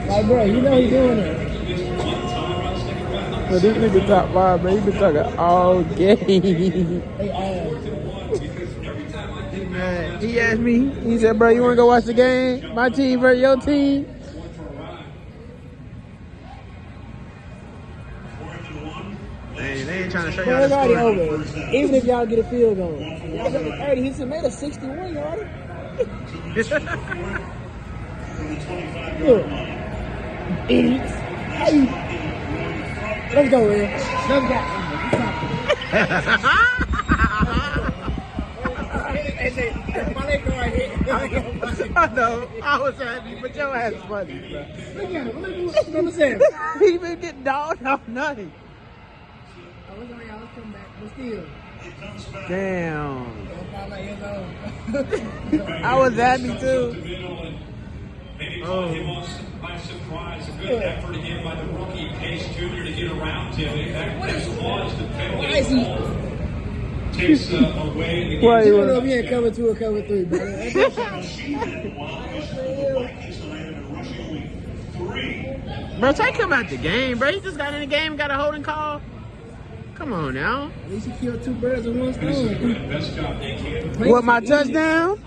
Like, bro, you know he's doing it. But this nigga top 5, man. He been talking all game. They ass. Man, he asked me, he said, bro, you want to go watch the game? My team versus your team? Man, they ain't trying to show y'all It's the already score. over. Even if y'all get a field goal. Y'all got 30. He made a 61 already. Look. Idiots. How you? Let's go, man. Let's go. I know, I was happy, but your ass is funny, bro. Look at him. Look what I'm saying. He been getting dogged all night. Let's come back. But still. Damn. I was happy too. Oh. By surprise, a good effort again by the rookie Pace Jr. to get around him. That has caused the penalty. Why is he? Takes away the Why You you don't know if want he had cover 2 or cover 3, bro. Bro, take him out the game, bro. He just got in the game, got a holding call. Come on now. At least he killed 2 birds with 1 stone. best job they can. What, my touchdown?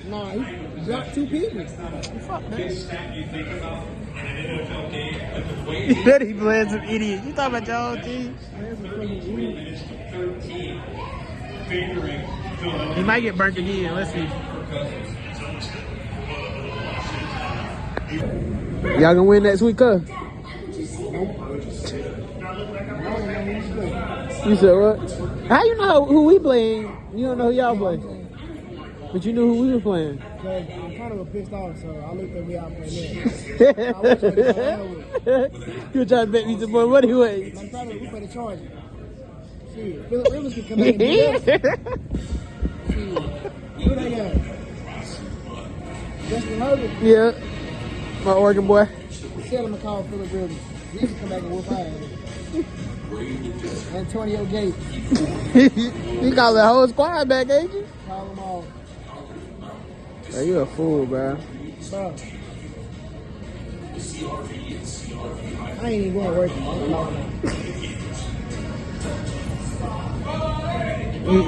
Nah, he dropped 2 people. Fuck, man. Big stat you think about in an NFL game, but the way You bet he playing some idiot. You talking about your whole team? minutes to 13, favoring Philadelphia. He might get burnt again. Let's see. Y'all gonna win next week, huh? You said what? How you know who we playing? You don't know who y'all play. But you knew who we were playing. Because I'm kind of pissed off, so I looked at we out playing You were trying to bet me some more money away. I'm trying to we play the Chargers. Shit, Phillip Rivers can come back and beat us. Shit. Who they got? Justin Herbert. Yeah. My Oregon boy. Tell him to call Phillip Rivers. He can come back and whoop our ass. Antonio Gates. You call the whole squad back, ain't you? Call them all. Bro, you a fool, bro. Bro. I ain't even going to work.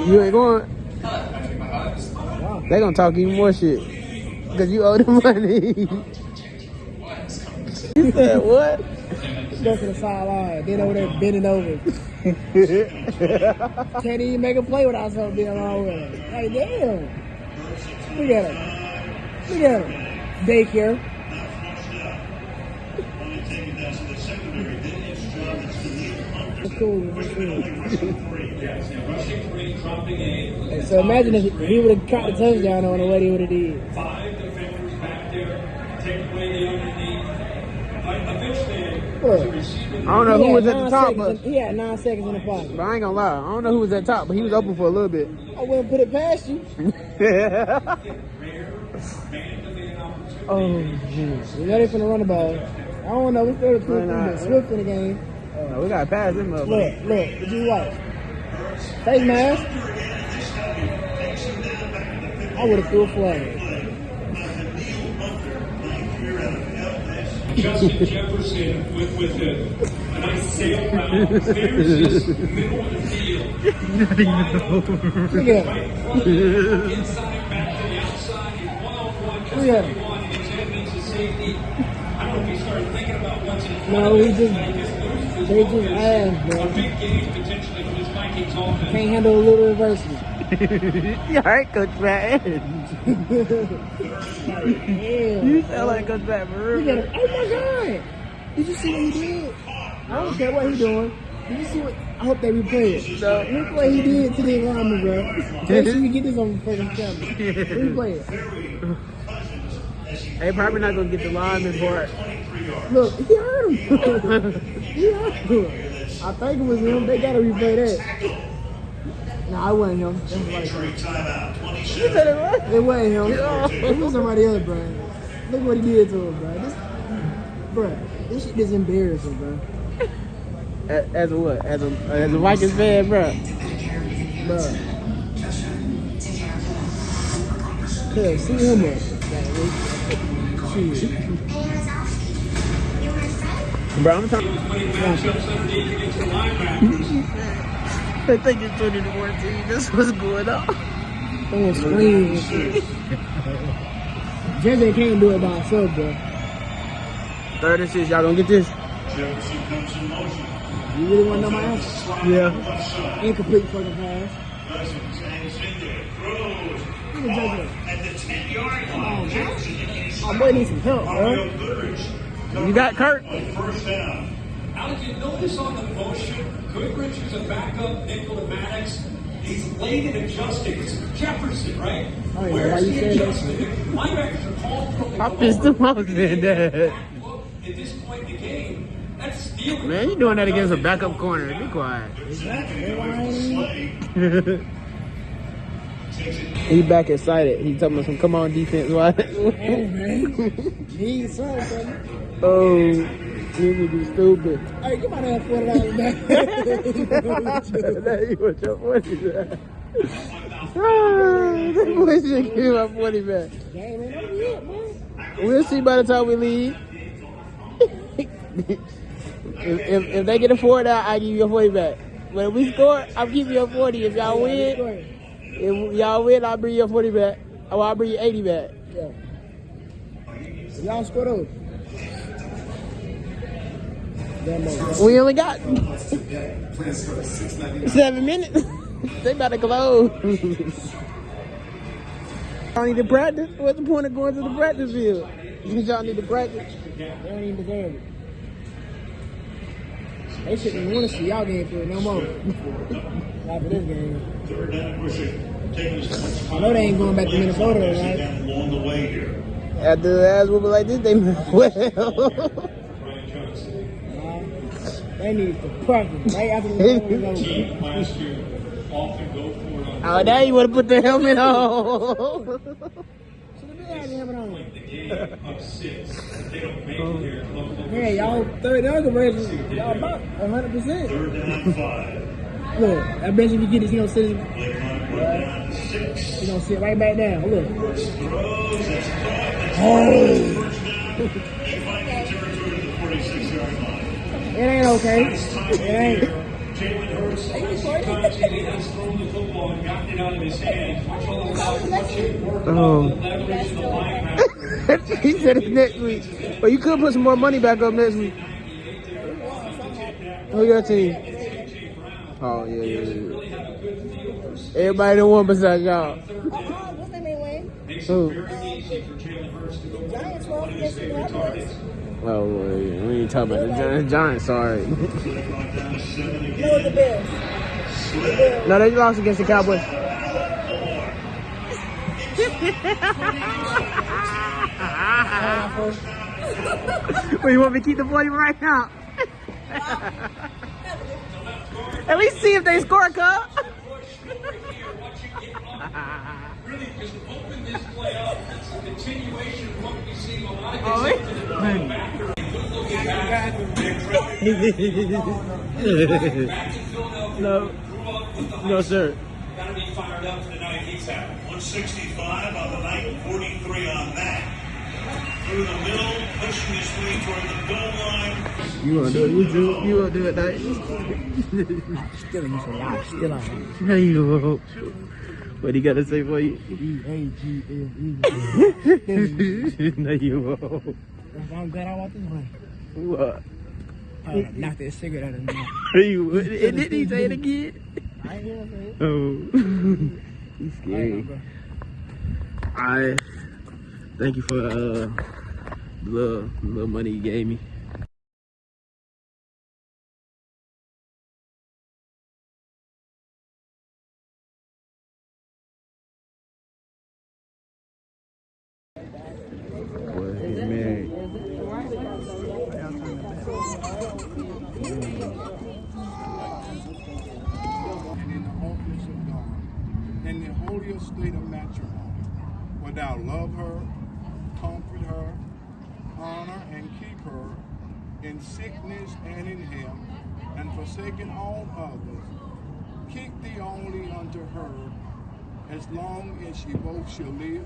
You ain't going? They gonna talk even more shit. Cause you owe them money. You said what? Go to the sideline. Then over there bending over. Can't even make a play without something being wrong with him. Like, damn. Look at him. Look at him. Daycare. That's cool. Hey, so imagine if he would have caught the touchdown on the way he would have did. 5 defenders back there, take away the underneath. Eventually, Look, I don't know who was at the top, but he had 9 seconds in the pocket. I ain't gonna lie. I don't know who was at top, but he was open for a little bit. I wouldn't put it past you. Oh, jeez. You know they finna run the ball. I don't know. We still put Swift in the game. No, we gotta pass him up. Look, did you watch? Face mask. I would have threw a flag. Justin Jefferson with a nice sail route. There's this middle of the field. Look at him. Inside, back to the outside. He's one-on-one. Look at him. His evidence is safety. I don't know if he started thinking about what's in front No, of he him. just they just ass, bro. A big game potentially for this Vikings offense. Can't handle a little adversity. You alright, Coach Matt? Damn. You sound like Coach Matt for Look real. at him. Oh my God! Did you see what he did? I don't care what he doing. Did you see what? I hope they replay it. Look what he did to the lineman, bro. Make sure you get this on fucking camera. Replay it. They probably not gonna get the lineman part. Look, he hurt him. He hurt him. I think it was him. They gotta replay that. Nah, it wasn't him. That's right. You said it right. It wasn't him. It was somebody else, bro. Look what he did to him, bro. This shit is embarrassing, bro. As a what? As a Vikings fan, bro. Bro. Cuz, see him up. Shit. Bro, I'm talking. Winning matchups underneath against the linebackers. I think it's 20 to 14. This was going on. Throwing screens and shit. Jesse can't do it by himself, bro. 3rd and 6. Y'all gonna get this? You really want to know my answer? Yeah. Incomplete fucking pass. Look at Jesse. Oh, man. My boy needs some help, bro. You got Kurt? First down. Alec, you notice on the motion, Goodrich is a backup nickel to Maddox. He's late in adjusting. It's Jefferson, right? Oh, yeah, why Where's you the saying that adjustment? Linebackers are called from the I pissed him off, man. Dad. Look, at this point in the game, that's stealing. Man, you doing that against a backup corner. Be quiet. He back excited. He talking about some come on defense. Why? Hey, man. Need something. Oh, you would be stupid. Hey, give my damn $40 back. Now you want your 40 back. That boy should give my 40 back. Game ain't over yet, man. We'll see by the time we leave. if they get a 40 out, I give you your 40 back. But if we score, I'll give you your 40. If y'all win, I'll bring you your 40 back. Or I'll bring you 80 back. Yeah. Y'all score those. We only got 7 minutes. They about to close. Y'all need to practice. What's the point of going to the practice field? Y'all need to practice. They don't even deserve it. They shouldn't want to see y'all game field no more. After this game. I know they ain't going back to Minnesota, right? After the ass whooping like this, they well. They need to practice right after the game is over. Oh, now you want to put the helmet on. Should have been had the helmet on. Yeah, y'all third down conversion. Y'all about 100%. Look, I bet you if you get this, he gonna sit. He gonna sit right back down. Look. It ain't okay. It ain't. Jalen Hurts, sometimes he has thrown the football and gotten it out of his hands. Watch all the leverage the linebacker. He said it's next week. But you could put some more money back up next week. Who your team? Oh, yeah. Everybody done won besides y'all. What's their name, Wayne? Who? Giants lost against the Cowboys. Oh, we ain't talking about the Giants, sorry. No, the Bills. No, they lost against the Cowboys. Well, you want me to keep the 40 right now? At least see if they score, Cup. Really just open this play up. It's a continuation of what we see a lot of No, sir. Gotta be fired up for the night he's having. 165 on the night, 43 on that. Through the middle, pushing his way toward the goal line. You wanna do it? You wanna do it, Night? Still ain't some lie. Still out. No, you won't. What do you gotta say for you? E-A-G-L-E. No, you won't. I'm glad I walked this way. What? I knocked that cigarette out of his mouth. You would. And did he say it again? I ain't hear him say it. Oh. He's scary. I thank you for the little money you gave me. Boy, he's married. In the holiest state of matrimony, where thou love her, comfort her, honor and keep her in sickness and in health, and forsaking all others, keep thee only unto her as long as ye both shall live.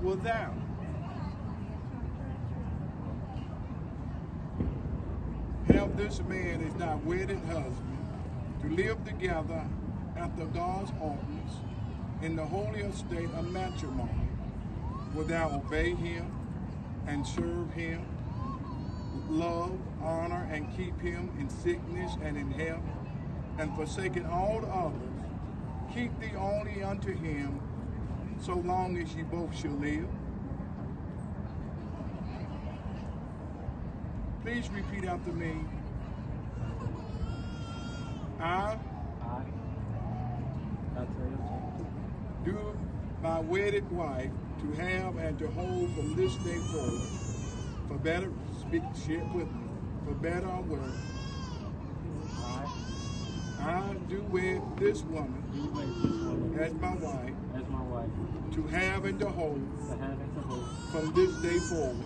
without. Have this man as thy wedded husband to live together after God's ordinance in the holy estate of matrimony, where thou obey him and serve him, love, honor, and keep him in sickness and in health, and forsaking all the others, keep thee only unto him, so long as ye both shall live. Please repeat after me. I do my wedded wife to have and to hold from this day forward, for better, share with me, for better or worse. I do wed this woman as my wife to have and to hold from this day forward,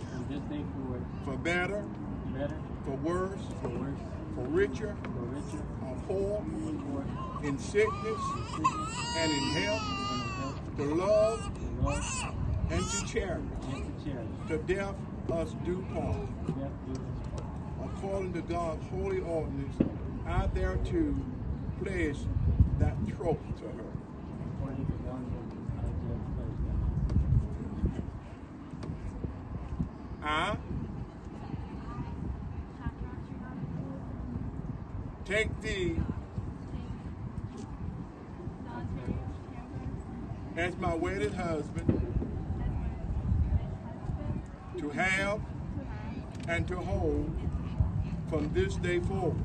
for better, for worse, for richer, or poor, in sickness and in health, to love and to charity, to death us do part. According to God's holy ordinance, I thereto pledge that troth to her. I take thee as my wedded husband to have and to hold from this day forward,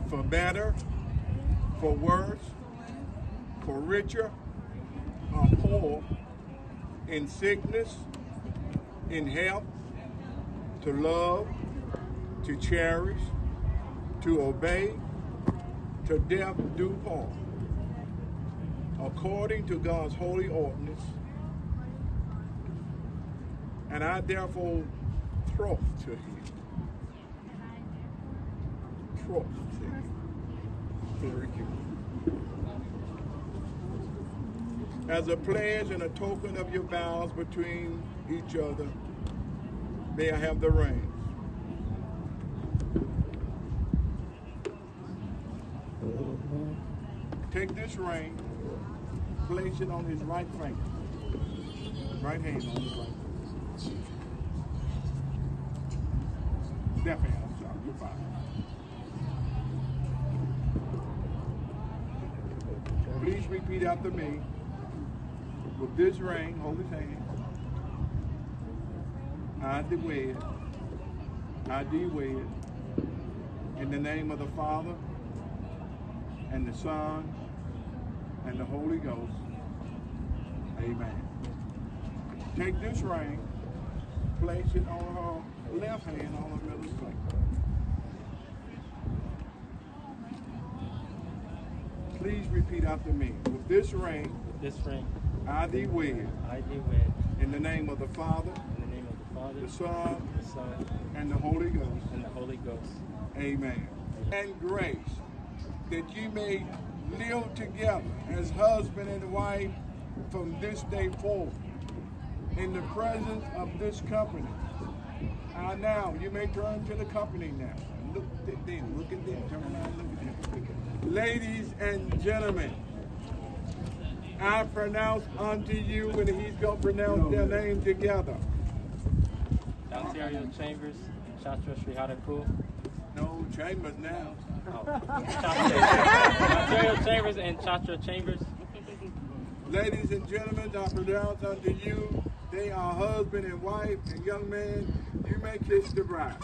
for better, for worse, for richer, or poor, in sickness, in health, to love, to cherish, to obey, to death do part, according to God's holy ordinance. And I therefore troth to him. Troth to him. Very good. As a pledge and a token of your vows between each other, may I have the ring. Take this ring, place it on his right finger, right hand on his right finger. Left hand, I'm sorry, you're fine. Please repeat after me. With this ring, hold his hand. I do wed. I do wed. In the name of the Father, and the Son, and the Holy Ghost. Amen. Take this ring, place it on her left hand on her middle finger. Please repeat after me. With this ring, I thee wed. In the name of the Father, the Son, and the Holy Ghost. Amen. And grace, that ye may live together as husband and wife from this day forward, in the presence of this company. Now, you may turn to the company now. Look at them, turn around, look at them. Ladies and gentlemen, I pronounce unto you, and he's going to pronounce their name together. Ontario Chambers, Shastra Srihara. No, Chambers now. Ontario Chambers and Shastra Chambers. Ladies and gentlemen, I pronounce unto you, they are husband and wife, and young man, you may kiss the bride.